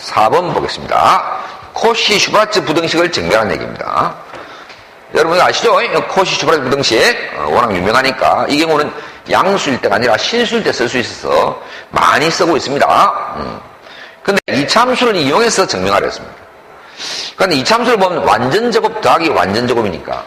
4번 보겠습니다. 코시 슈바르츠 부등식을 증명하는 얘기입니다. 여러분 아시죠? 코시 슈바르츠 부등식 워낙 유명하니까 이 경우는 양수일 때가 아니라 실수일 때 쓸 수 있어서 많이 쓰고 있습니다. 근데 이 참수를 이용해서 증명하려 했습니다. 그런데 이 참수를 보면 완전제곱 더하기 완전제곱이니까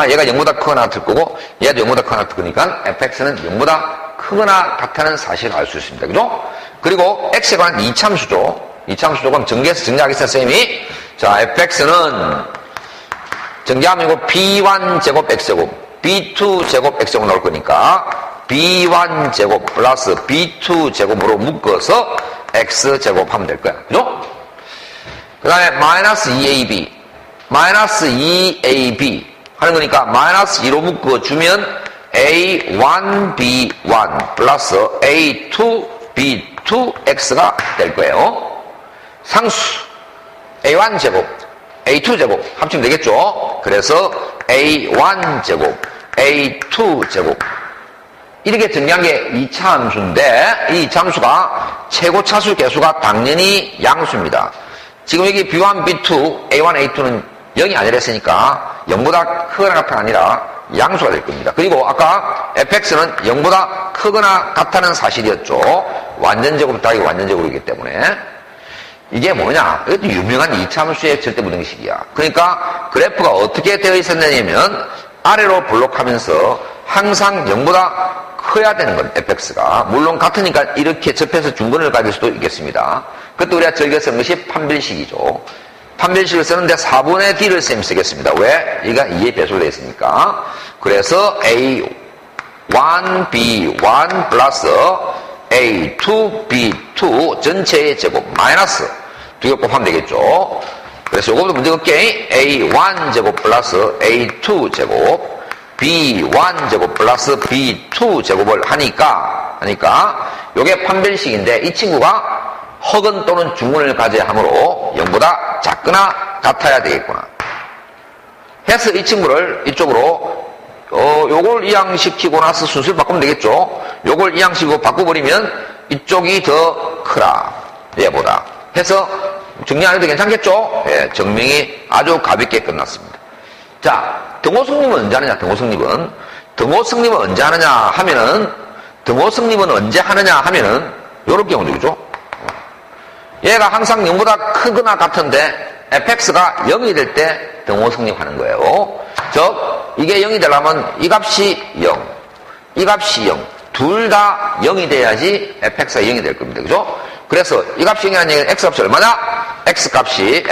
얘가 0보다 크거나 같을 거고 얘도 0보다 크거나 같을 거니까 fx는 0보다 크거나 같다는 사실을 알 수 있습니다. 그죠? 그리고 x에 관한 이참수죠. 이참수 조금 전개해서 정리하겠어요, 쌤이. 자, fx는 정리하면 이거 b1 제곱 x제곱, b2 제곱 x제곱 나올 거니까 b1 제곱 플러스 b2 제곱으로 묶어서 x제곱 하면 될 거야. 그죠? 그 다음에 마이너스 2ab, 마이너스 2ab 하는 거니까 마이너스 2로 묶어주면 a1b1 플러스 a2b2x가 될 거예요. 상수 a1제곱, a2제곱 합치면 되겠죠. 그래서 a1제곱, a2제곱 이렇게 정리한 게 이차함수인데 이 이차함수가 최고차수 개수가 당연히 양수입니다. 지금 여기 b1, b2, a1, a2는 0이 아니라 했으니까 0보다 크거나 같아가 아니라 양수가 될 겁니다. 그리고 아까 fx는 0보다 크거나 같다는 사실이었죠. 완전제곱 더하기 완전제곱이기 때문에 이게 뭐냐? 이것도 유명한 이차함수의 절대부등식이야. 그러니까 그래프가 어떻게 되어 있었냐면 아래로 블록하면서 항상 0보다 커야 되는 건 fx가 물론 같으니까 이렇게 접해서 중근을 가질 수도 있겠습니다. 그것도 우리가 즐겨 쓰는 것이 판별식이죠. 판별식을 쓰는데 4분의 d를 쌤이 쓰겠습니다. 왜? 얘가 2의 배수로 되어 있으니까. 그래서 a1b1 플러스 a2b2 전체의 제곱 마이너스 두 개 곱하면 되겠죠. 그래서 요것도 문제 없게 a1제곱 플러스 a2제곱 b1제곱 플러스 b2제곱을 하니까 요게 판별식인데 이 친구가 허근 또는 중근을 가져야 하므로 0보다 작거나 같아야 되겠구나. 해서 이 친구를 이쪽으로 요걸 이항시키고 나서 순서를 바꾸면 되겠죠. 요걸 이항시키고 바꿔버리면 이쪽이 더 크라 얘보다 해서 정리 안 해도 괜찮겠죠. 예, 증명이 아주 가볍게 끝났습니다. 자, 등호승립은 언제 하느냐? 등호승립은 언제 하느냐 하면은 요럴 경우도 그죠. 얘가 항상 0보다 크거나 같은데 fx가 0이 될 때 등호승립하는 거예요. 즉 이게 0이 되려면 이 값이 0, 이 값이 0 둘 다 0이 돼야지 fx가 0이 될 겁니다. 그죠? 그래서 이 값이 0이라는 얘기는 x값이 얼마냐? x값이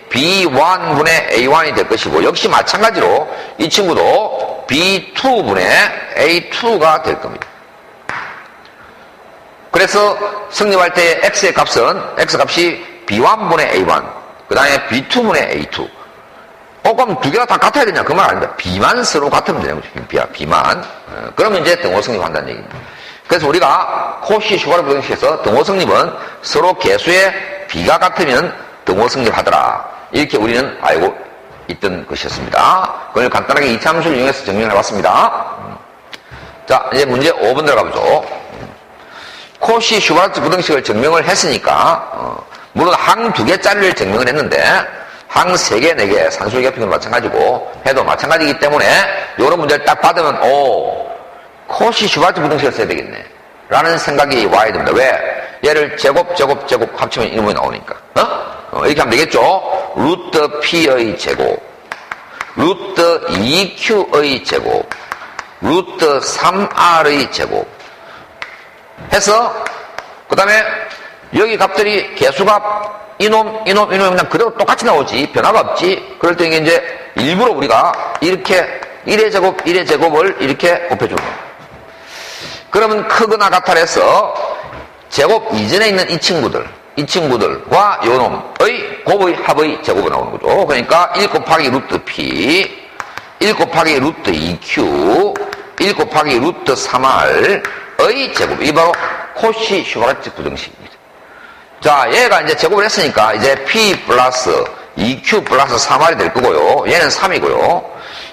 b1분의 a1이 될 것이고 역시 마찬가지로 이 친구도 b2분의 a2가 될 겁니다. 그래서 승립할 때 x값이 b1분의 a1 그 다음에 b2분의 a2 그럼 두 개가 다 같아야 되냐? 그 말 아닙니다. b만 서로 같으면 되는 거죠. b만. 그러면 이제 등호승립한다는 얘기입니다. 그래서 우리가 코시 슈바르츠 부등식에서 등호승립은 서로 개수의 b가 같으면 등호승립하더라. 이렇게 우리는 알고 있던 것이었습니다. 그걸 간단하게 이차함수를 이용해서 증명을 해봤습니다. 자, 이제 문제 5번 들어가보죠. 코시 슈바르츠 부등식을 증명을 했으니까 물론 항 2개짜리를 증명을 했는데 항 3개, 4개 산술 개표는 마찬가지고 해도 마찬가지이기 때문에 이런 문제를 딱 받으면 코시 슈바르츠 부등식을 써야 되겠네 라는 생각이 와야 됩니다. 왜? 얘를 제곱 합치면 이놈이 나오니까 이렇게 하면 되겠죠. 루트 p의 제곱 루트 2q의 제곱 루트 3r의 제곱 해서 그 다음에 여기 값들이 개수값 이놈 그냥 그대로 똑같이 나오지 변화가 없지. 그럴 때 이제 일부러 우리가 이렇게 1의 제곱을 이렇게 곱해주는 거예요. 그러면 크거나 같아 해서 제곱 이전에 있는 이 친구들과 요놈의 곱의 합의 제곱이 나오는 거죠. 그러니까 1 곱하기 루트 p 1 곱하기 루트 2q 1 곱하기 루트 3r의 제곱. 이 바로 코시 슈바르츠 부등식입니다. 자, 얘가 이제 제곱을 했으니까 이제 p 플러스 2q 플러스 3r이 될 거고요. 얘는 3이고요.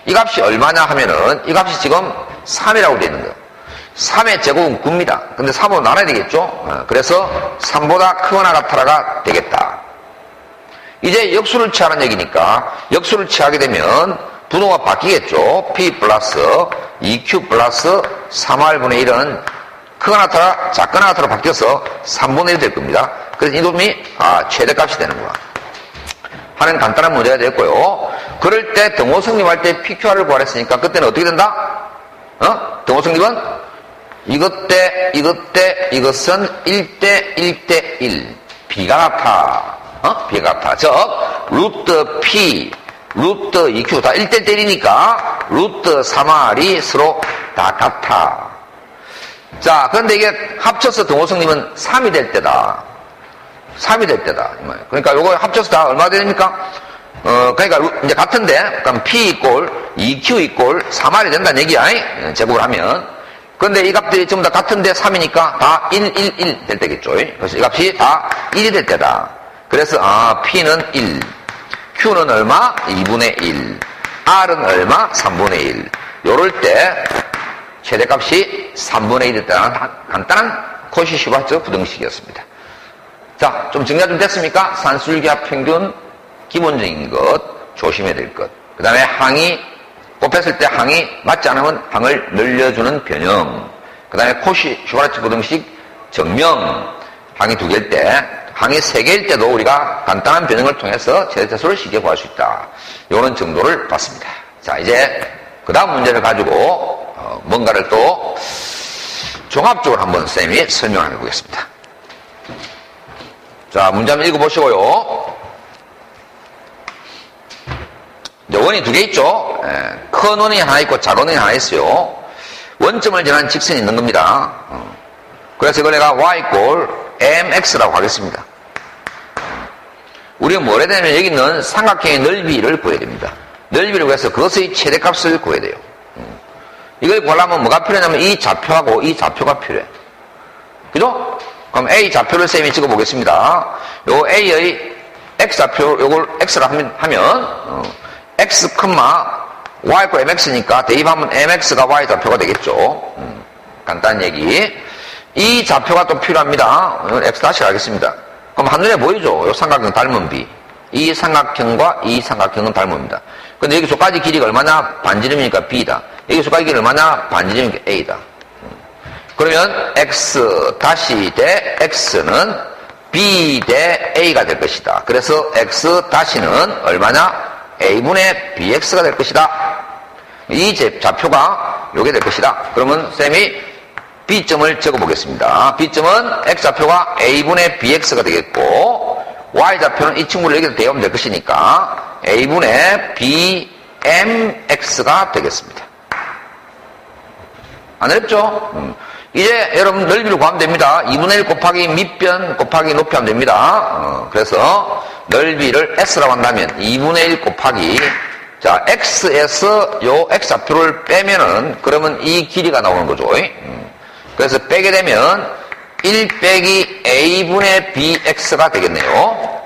이 값이 얼마냐 하면은 이 값이 지금 3이라고 되어 있는 거예요. 3의 제곱은 9입니다. 근데 3으로 나눠야 되겠죠? 그래서 3보다 크거나 같아라가 되겠다. 이제 역수를 취하는 얘기니까 역수를 취하게 되면 분호가 바뀌겠죠. P 플러스 2Q 플러스 3R분의 1은 크거나 같아라, 작거나 같아로 바뀌어서 3분의 1이 될 겁니다. 그래서 이 놈이 최대값이 되는구나 하는 간단한 문제가 되었고요. 그럴 때 등호 성립할 때 PQR을 구하랬으니까 그때는 어떻게 된다? 등호 성립은 이것 대 이것은 1대 1대 1 B가 같아. B가 같아. 즉 루트 P 루트 2Q 다 1대 1이니까 루트 3R이 서로 다 같아. 자, 그런데 이게 합쳐서 등호 성립은 3이 될 때다. 3이 될 때다. 그러니까 요거 합쳐서 다 얼마 됩니까? 그러니까 이제 같은데, 그럼 P 이꼴 2Q 이꼴 3R이 된다는 얘기야. 제곱을 하면. 그런데 이 값들이 전부 다 같은데 3이니까 다 1, 1, 1 될 때겠죠. 그래서 이 값이 다 1이 될 때다. 그래서, P는 1. Q는 얼마? 2분의 1. R은 얼마? 3분의 1. 요럴 때, 최대값이 3분의 1이 됐다는 간단한 코시-슈바르트 부등식이었습니다. 자, 좀 정리가 좀 됐습니까? 산술기하 평균, 기본적인 것, 조심해야 될 것. 그 다음에 항이, 곱했을 때 항이 맞지 않으면 항을 늘려주는 변형. 그 다음에 코시-슈바르트 부등식 정명. 항이 2개일 때, 항이 3개일 때도 우리가 간단한 변형을 통해서 최대차수를 쉽게 구할 수 있다. 요런 정도를 봤습니다. 자, 이제 그 다음 문제를 가지고 뭔가를 또 종합적으로 한번 쌤이 설명을 해보겠습니다. 자, 문제 한번 읽어보시고요. 이제 원이 2개 있죠. 큰 원이 하나 있고 작은 원이 하나 있어요. 원점을 지나는 직선이 있는 겁니다. 그래서 이걸 내가 y mx라고 하겠습니다. 우리가 뭘 해야 되냐면 여기 있는 삼각형의 넓이를 구해야 됩니다. 넓이를 구해서 그것의 최대값을 구해야 돼요. 이걸 구하려면 뭐가 필요하냐면 이 좌표하고 이 좌표가 필요해. 그죠? 그럼 A 좌표를 쌤이 찍어 보겠습니다. 요 A의 X 좌표, 요걸 X라 하면, X, Y 고 MX니까 대입하면 MX가 Y 좌표가 되겠죠. 간단한 얘기. 이 좌표가 또 필요합니다. X 다시 하겠습니다. 그럼 한눈에 보이죠? 요 삼각형 닮은 B. 이 삼각형과 이 삼각형은 닮습니다. 근데 여기서까지 길이가 얼마나? 반지름이니까 B다. 여기서까지 길이가 얼마나? 반지름이니까 A다. 그러면 X 다시 대 X는 B 대 A가 될 것이다. 그래서 X 다시는 얼마냐? A분의 BX가 될 것이다. 이 좌표가 요게 될 것이다. 그러면 쌤이 B점을 적어보겠습니다. B점은 X좌표가 A분의 BX가 되겠고 Y좌표는 이 친구를 여기서 대입하면 될 것이니까 A분의 BMX가 되겠습니다. 안 어렵죠? 이제 여러분 넓이를 구하면 됩니다. 2분의 1 곱하기 밑변 곱하기 높이 하면 됩니다. 그래서 넓이를 S라고 한다면 2분의 1 곱하기 자 X에서 요 X좌표를 빼면은 그러면 이 길이가 나오는 거죠. 그래서 빼게 되면 1 빼기 A분의 BX가 되겠네요.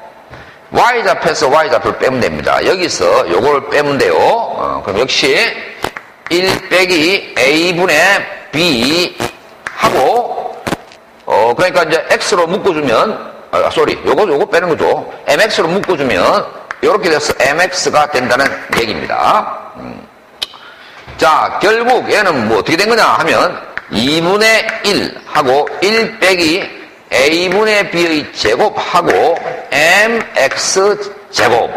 Y좌표에서 Y좌표를 빼면 됩니다. 여기서 요거를 빼면 돼요. 그럼 역시 1 빼기 A분의 B 하고, 그러니까 이제 X로 묶어주면, 요거 빼는 거죠. MX로 묶어주면, 요렇게 돼서 MX가 된다는 얘기입니다. 자, 결국 얘는 뭐 어떻게 된 거냐 하면, 2분의 1 하고 1 빼기 A분의 B의 제곱하고 MX 제곱.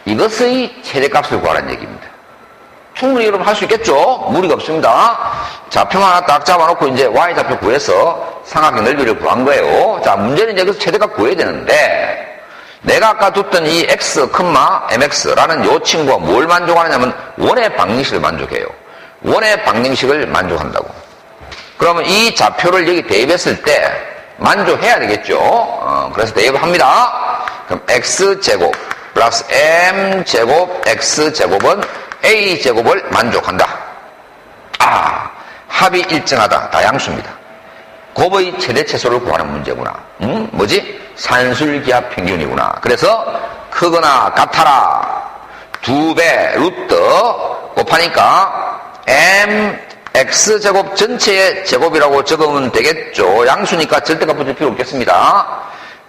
이것의 최대값을 구하라는 얘기입니다. 충분히 여러분 할 수 있겠죠? 무리가 없습니다. 좌표만 하나 딱 잡아놓고 이제 Y좌표 구해서 삼각형 넓이를 구한 거예요. 자, 문제는 이제 여기서 최대값 구해야 되는데, 내가 아까 뒀던 이 X, MX라는 요 친구가 뭘 만족하느냐면 원의 방정식을 만족해요. 원의 방정식을 만족한다고. 그러면 이 좌표를 여기 대입했을 때 만족해야 되겠죠. 그래서 대입을 합니다. 그럼 X제곱 플러스 M제곱 X제곱은 A제곱을 만족한다. 합이 일정하다. 다양수입니다. 곱의 최대 최소를 구하는 문제구나. 뭐지? 산술기하 평균이구나. 그래서 크거나 같아라. 2배 루트 곱하니까 M x제곱 전체의 제곱이라고 적으면 되겠죠. 양수니까 절대값 붙일 필요 없겠습니다.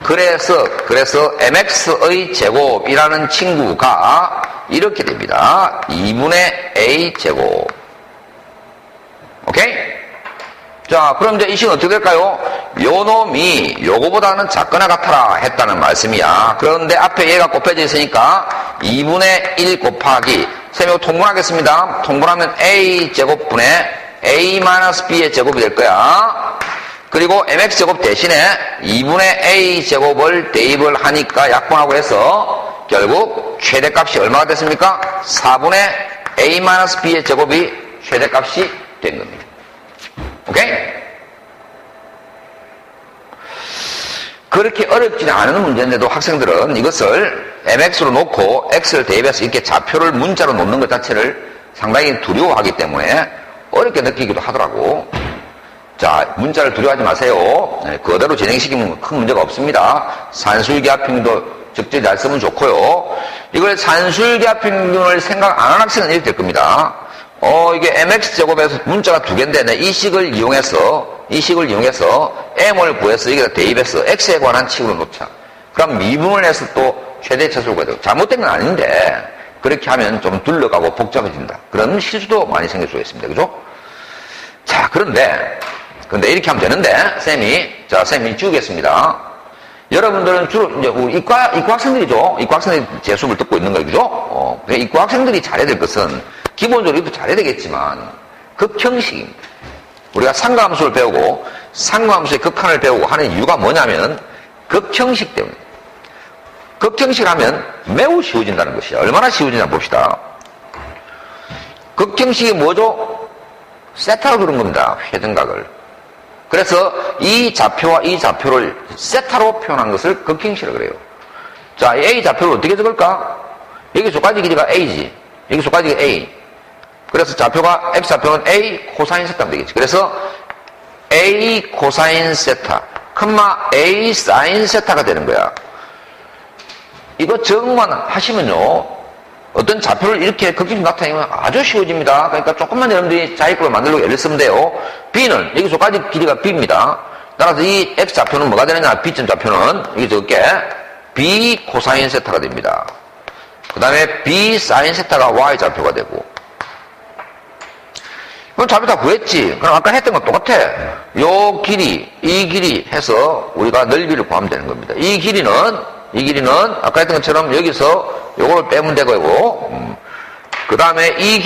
그래서 mx의 제곱이라는 친구가 이렇게 됩니다. 2분의 a 제곱. 오케이? 자, 그럼 이제 이 식은 어떻게 될까요? 요 놈이 요거보다는 작거나 같아라 했다는 말씀이야. 그런데 앞에 얘가 곱해져 있으니까 2분의 1 곱하기 쌤이 통분하겠습니다. 통분하면 a 제곱분의 a-b의 제곱이 될 거야. 그리고 mx제곱 대신에 2분의 a 제곱을 대입을 하니까 약분하고 해서 결국 최대값이 얼마가 됐습니까? 4분의 a-b의 제곱이 최대값이 된 겁니다. 오케이? 그렇게 어렵지는 않은 문제인데도 학생들은 이것을 mx로 놓고 x를 대입해서 이렇게 좌표를 문자로 놓는 것 자체를 상당히 두려워하기 때문에 어렵게 느끼기도 하더라고. 자, 문자를 두려워하지 마세요. 그대로 진행시키면 큰 문제가 없습니다. 산술기하 평균도 적절히 잘 쓰면 좋고요. 이걸 산술기하 평균을 생각 안 하는 학생은 이렇게 될 겁니다. 이게 mx제곱에서 문자가 두 개인데, 이 식을 이용해서 m을 구해서 여기다 대입해서 x에 관한 칙으로 놓자. 그럼 미분을 해서 또 최대 차수를 구해야 되고, 잘못된 건 아닌데, 그렇게 하면 좀 둘러가고 복잡해진다. 그런 실수도 많이 생길 수가 있습니다. 그죠? 자, 그런데 이렇게 하면 되는데, 쌤이 지우겠습니다. 여러분들은 주로, 이제, 우리 이과 학생들이죠? 이과 학생들이 제 수업을 듣고 있는 거예요. 그죠? 이과 학생들이 잘해야 될 것은, 기본적으로 이것도 잘해야 되겠지만, 극형식입니다. 우리가 상가함수를 배우고, 상가함수의 극한을 배우고 하는 이유가 뭐냐면, 극형식 때문에. 극형식을 하면 매우 쉬워진다는 것이야. 얼마나 쉬워지냐 봅시다. 극형식이 뭐죠? 세타로 그런 겁니다. 회전각을. 그래서 이 좌표와 이 좌표를 세타로 표현한 것을 극형식이라고 그래요. 자, 이 A 좌표를 어떻게 적을까? 여기 조까지 길이가 A지. 여기 조까지가 A. 그래서 좌표가, X좌표는 A 코사인 세타면 되겠지. 그래서 A 코사인 세타, A 사인 세타가 되는 거야. 이거 적응만 하시면요. 어떤 좌표를 이렇게 극형식 나타내면 아주 쉬워집니다. 그러니까 조금만 여러분들이 자기 걸로 만들려고 애를 쓰면 돼요. B는 여기서까지 길이가 B입니다. 따라서 이 X좌표는 뭐가 되느냐? B점 좌표는 여기 적을게 B 코사인 세타가 됩니다. 그 다음에 B 사인 세타가 Y좌표가 되고. 그럼 좌표 다 구했지. 그럼 아까 했던 거 똑같아. 요 길이, 이 길이 해서 우리가 넓이를 구하면 되는 겁니다. 이 길이는 아까 했던 것처럼 여기서 요거를 빼면 되고, 그 다음에 이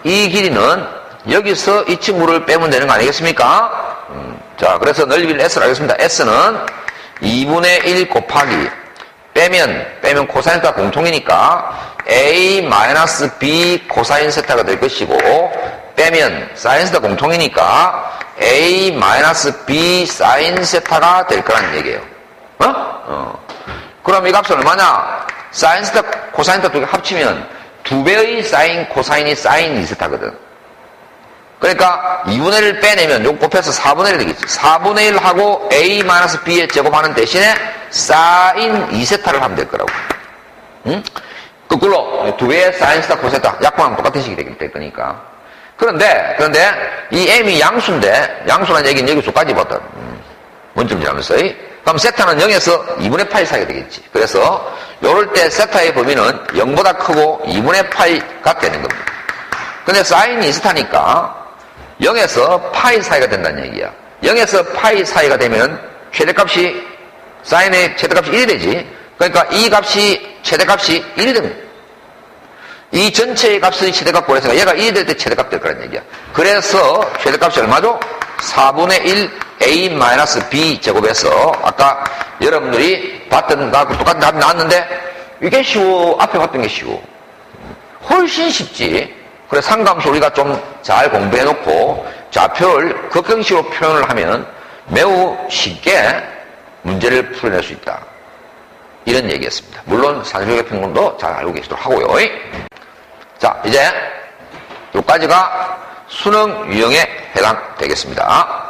길이는 여기서 이 친구를 빼면 되는 거 아니겠습니까? 자, 그래서 넓이를 S로 하겠습니다. S는 2분의 1 곱하기, 빼면 코사인 세타 공통이니까 A-B 코사인 세타가 될 것이고, 빼면 사인 세타 공통이니까 A-B 사인 세타가 될 거라는 얘기예요. 그럼 이 값은 얼마냐? 사인 세타, 코사인 세타 두 개 합치면 2배의 사인, 코사인이 사인 2세타거든. 그러니까 2분의 1을 빼내면 요거 곱해서 4분의 1 되겠지. 4분의 1 하고 A-B의 제곱하는 대신에 사인 2세타를 하면 될 거라고. 응? 거꾸로 2배의 사인 세타, 코세타 약분하면 똑같은 식이 될 거니까. 그런데 이 m이 양수인데, 양수라는 얘기는 여기서까지 봤다. 원점질 하면서. 그럼 세타는 0에서 2분의 8 사이가 되겠지. 그래서 요럴 때 세타의 범위는 0보다 크고 2분의 8가 되는 겁니다. 근데 사인이 2세타니까 0에서 파이 사이가 된다는 얘기야. 0에서 파이 사이가 되면 최대값이, 사인의 최대값이 1이 되지. 그러니까 이 값이, 최대값이 1이 됩니다. 이 전체의 값의 최대값 보내서 얘가 1이 될 때 최대값 될 거란 얘기야. 그래서 최대값이 얼마죠? 4분의 1 A-B 제곱에서 아까 여러분들이 봤던 거하고 똑같은 답이 나왔는데 이게 쉬워. 앞에 봤던 게 쉬워. 훨씬 쉽지. 그래서 상감수 우리가 좀 잘 공부해 놓고 좌표를 극형식으로 표현을 하면 매우 쉽게 문제를 풀어낼 수 있다. 이런 얘기였습니다. 물론 산술기하 평균도 잘 알고 계시도록 하고요. 자, 이제 여기까지가 수능 유형에 해당되겠습니다.